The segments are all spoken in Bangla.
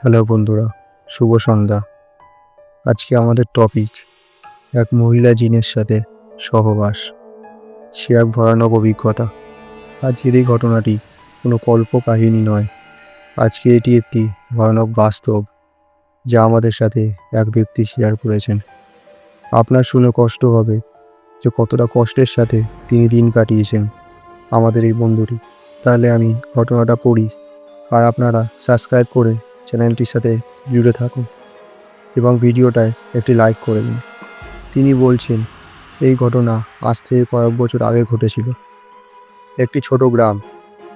হ্যালো বন্ধুরা, শুভ সন্ধ্যা। আজকে আমাদের টপিক এক মহিলা জিনের সাথে সহবাস। সে এক ভয়ানক অভিজ্ঞতা। আজকের এই ঘটনাটি কোনো কল্পকাহিনী নয়। আজকে এটি একটি ভয়ানক বাস্তব যা আমাদের সাথে এক ব্যক্তি শেয়ার করেছেন। আপনার শুনে কষ্ট হবে যে কতটা কষ্টের সাথে তিনি দিন কাটিয়েছেন আমাদের এই বন্ধুটি। তাহলে আমি ঘটনাটা পড়ি, আর আপনারা সাবস্ক্রাইব করে চ্যানেলটির সাথে জুড়ে থাকুন এবং ভিডিওটায় একটি লাইক করে দিন। তিনি বলছেন, এই ঘটনা আজ থেকে কয়েক বছর আগে ঘটেছিল। একটি ছোট গ্রাম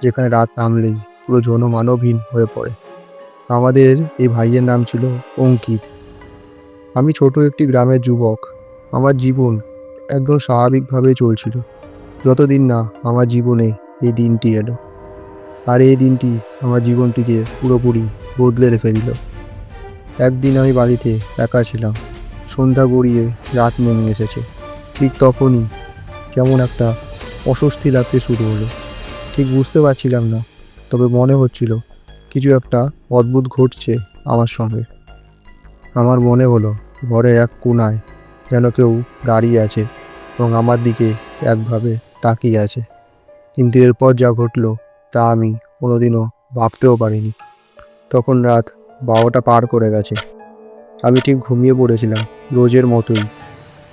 যেখানে রাত নামলেই পুরো জনমানবহীন হয়ে পড়ে। আমাদের এই ভাইয়ের নাম ছিল অঙ্কিত। আমি ছোট একটি গ্রামের যুবক। আমার জীবন একদম স্বাভাবিকভাবেই চলছিল, যতদিন না আমার জীবনে এই দিনটি এলো। আর এই দিনটি আমার জীবনটিকে পুরোপুরি বদলে রেখে দিল। একদিন আমি বাড়িতে একা ছিলাম। সন্ধ্যা গড়িয়ে রাত নেমে এসেছে। ঠিক তখনই কেমন একটা অস্বস্তি লাগতে শুরু হলো। ঠিক বুঝতে পারছিলাম না, তবে মনে হচ্ছিল কিছু একটা অদ্ভুত ঘটছে আমার সঙ্গে। আমার মনে হলো ঘরের এক কোণায় যেন কেউ দাঁড়িয়ে আছে এবং আমার দিকে একভাবে তাকিয়ে আছে। কিন্তু এরপর যা ঘটলো তা আমি কোনোদিনও ভাবতেও পারিনি। তখন রাত 12টা পার করে গেছে। আমি ঠিক ঘুমিয়ে পড়েছিলাম রোজের মতোই।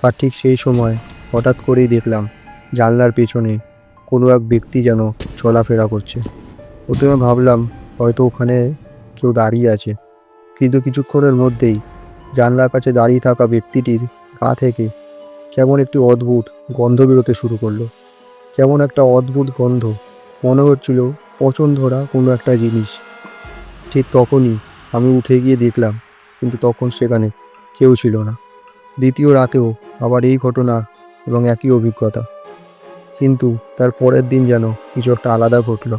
আর ঠিক সেই সময় হঠাৎ করেই দেখলাম জানলার পেছনে কোনো এক ব্যক্তি যেন চলাফেরা করছে। প্রথমে ভাবলাম হয়তো ওখানে কেউ দাঁড়িয়ে আছে, কিন্তু কিছুক্ষণের মধ্যেই জানলার কাছে দাঁড়িয়ে থাকা ব্যক্তিটির গা থেকে কেমন একটি অদ্ভুত গন্ধ বেরোতে শুরু করলো। কেমন একটা অদ্ভুত গন্ধ, মনে হচ্ছিল পচন ধরা কোনো একটা জিনিস। ঠিক তখনই আমি উঠে গিয়ে দেখলাম, কিন্তু তখন সেখানে কেউ ছিল না। দ্বিতীয় রাতেও আবার এই ঘটনা এবং একই অভিজ্ঞতা, কিন্তু তার পরের দিন যেন কিছু একটা আলাদা ঘটলো।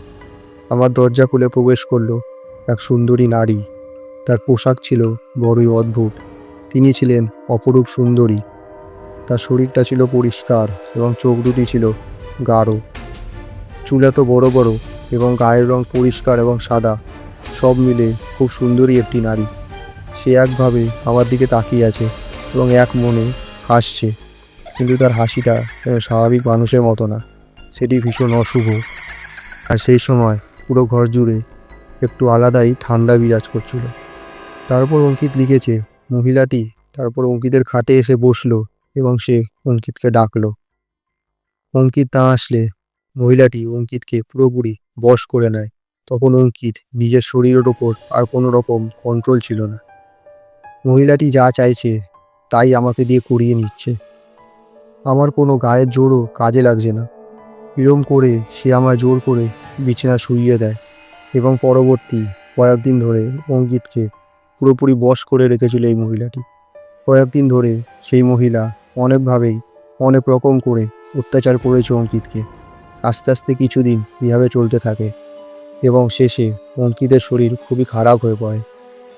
আমার দরজা খুলে প্রবেশ করলো এক সুন্দরী নারী। তার পোশাক ছিল বড়ই অদ্ভুত। তিনি ছিলেন অপরূপ সুন্দরী। তার শরীরটা ছিল পরিষ্কার এবং চোখ দুটি ছিল গাঢ়। চুল এত বড় বড় এবং গায়ের রং পরিষ্কার এবং সাদা, সব মিলে খুব সুন্দরী একটি নারী। সে একভাবে আমার দিকে তাকিয়ে আছে এবং এক মনে হাসছে, কিন্তু তার হাসিটা যেন স্বাভাবিক মানুষের মতো না, সেটি ভীষণ অশুভ। আর সেই সময় পুরো ঘর জুড়ে একটু আলাদাই ঠান্ডা বিরাজ করছিল। তারপর অঙ্কিত লিখেছে, মহিলাটি তারপর অঙ্কিতের খাটে এসে বসলো এবং সে অঙ্কিতকে ডাকলো। অঙ্কিত না আসলে মহিলাটি অঙ্কিতকে পুরোপুরি বশ করে নেয়। তখন অঙ্কিত নিজের শরীরের ওপর আর কোনো রকম কন্ট্রোল ছিল না। মহিলাটি যা চাইছে তাই আমাকে দিয়ে করিয়ে নিচ্ছে। আমার কোনো গায়ের জোরও কাজে লাগছে না। এরম করে সে আমায় জোর করে বিছানা শুইয়ে দেয় এবং পরবর্তী কয়েকদিন ধরে অঙ্কিতকে পুরোপুরি বশ করে রেখেছিল এই মহিলাটি। কয়েকদিন ধরে সেই মহিলা অনেকভাবেই অনেক রকম করে অত্যাচার করেছে অঙ্কিতকে। আস্তে আস্তে কিছুদিন এভাবে চলতে থাকে এবং শেষে অঙ্কিতের শরীর খুবই খারাপ হয়ে পড়ে।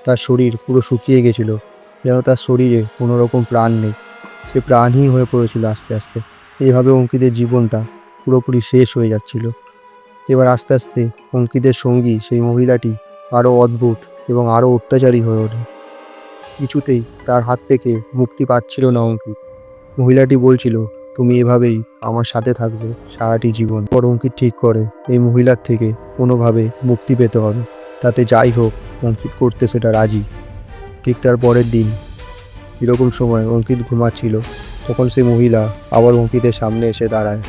তার শরীর পুরো শুকিয়ে গেছিল, যেন তার শরীরে কোনো রকম প্রাণ নেই। সে প্রাণহীন হয়ে পড়েছিল আস্তে আস্তে। এইভাবে অঙ্কিতের জীবনটা পুরোপুরি শেষ হয়ে যাচ্ছিল। এবার আস্তে আস্তে অঙ্কিতের সঙ্গী সেই মহিলাটি আরও অদ্ভুত এবং আরও অত্যাচারী হয়ে ওঠে। কিছুতেই তার হাত থেকে মুক্তি পাচ্ছিল না অঙ্কিত। মহিলাটি বলছিল, তুমি এভাবেই আমার সাথে থাকবে সারাটি জীবন। পর অঙ্কিত ঠিক করে এই মহিলার থেকে কোনোভাবে মুক্তি পেতে হবে, তাতে যাই হোক অঙ্কিত করতে সেটা রাজি। ঠিক তার পরের দিন এরকম সময় অঙ্কিত ঘুমাচ্ছিল, তখন সেই মহিলা আবার অঙ্কিতের সামনে এসে দাঁড়ায়।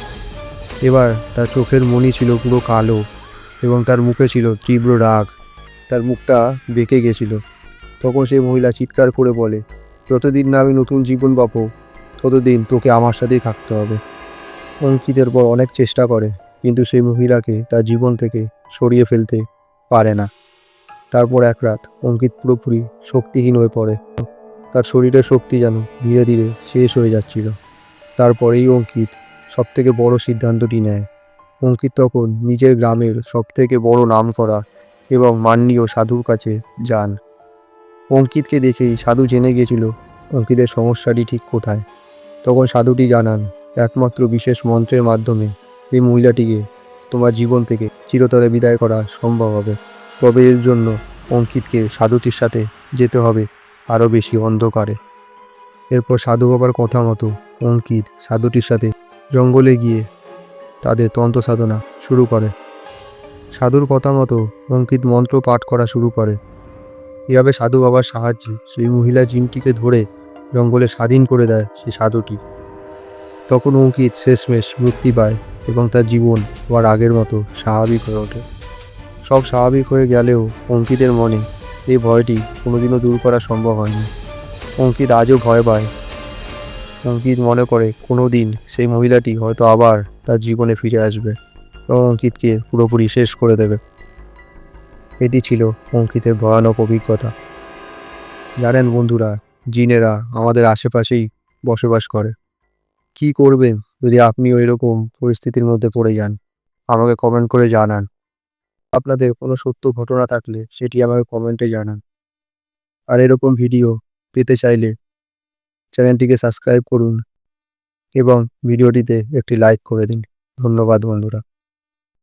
এবার তার চোখের মণি ছিল পুরো কালো এবং তার মুখে ছিল তীব্র রাগ। তার মুখটা বেঁকে গেছিল। তখন সেই মহিলা চিৎকার করে বলে, যতদিন না আমি নতুন জীবন পাবো ততদিন তোকে আমার সাথেই থাকতে হবে। অঙ্কিতের পর অনেক চেষ্টা করে, কিন্তু সেই মহিলাকে তার জীবন থেকে সরিয়ে ফেলতে পারে না। তারপর এক রাত অঙ্কিত পুরোপুরি শক্তিহীন হয়ে পড়ে। তার শরীরের শক্তি যেন ধীরে ধীরে শেষ হয়ে যাচ্ছিল। তারপরেই অঙ্কিত সবথেকে বড় সিদ্ধান্তটি নেয়। অঙ্কিত তখন নিজের গ্রামের সবথেকে বড় নামকরা এবং মাননীয় সাধুর কাছে যান। অঙ্কিতকে দেখেই সাধু জেনে গিয়েছিল অঙ্কিতের সমস্যাটি ঠিক কোথায়। তখন সাধুটি জানান, একমাত্র বিশেষ মন্ত্রের মাধ্যমে এই মহিলাটিকে তোমার জীবন থেকে চিরতরে বিদায় করা সম্ভব হবে। তবে এর জন্য অঙ্কিতকে সাধুটির সাথে যেতে হবে আরও বেশি অন্ধকারে। এরপর সাধু বাবার কথা মতো অঙ্কিত সাধুটির সাথে জঙ্গলে গিয়ে তাদের তন্ত্র সাধনা শুরু করে। সাধুর কথা মতো অঙ্কিত মন্ত্র পাঠ করা শুরু করে। এভাবে সাধু বাবার সাহায্যে সেই মহিলা জিনটিকে ধরে জঙ্গলে স্বাধীন করে দেয় সেই সাধুটি। তখন অঙ্কিত শেষমেশ মুক্তি পায় এবং তার জীবন আবার আগের মতো স্বাভাবিক হয়ে ওঠে। সব স্বাভাবিক হয়ে গেলেও অঙ্কিতের মনে এই ভয়টি কোনোদিনও দূর করা সম্ভব হয়নি। অঙ্কিত আজও ভয় পায়। অঙ্কিত মনে করে কোনো দিন সেই মহিলাটি হয়তো আবার তার জীবনে ফিরে আসবে এবং অঙ্কিতকে পুরোপুরি শেষ করে দেবে। এটি ছিল অঙ্কিতের ভয়ানক অভিজ্ঞতা। জানেন বন্ধুরা, জিনেরা আমাদের আশেপাশেই বসবাস করে। কি করবেন যদি আপনিও এরকম পরিস্থিতির মধ্যে পড়ে যান? আমাকে কমেন্ট করে জানান। আপনাদের কোনো সত্য ঘটনা থাকলে সেটি আমাকে কমেন্টে জানান। আর এরকম ভিডিও পেতে চাইলে চ্যানেলটিকে সাবস্ক্রাইব করুন এবং ভিডিওটিতে একটি লাইক করে দিন। ধন্যবাদ বন্ধুরা।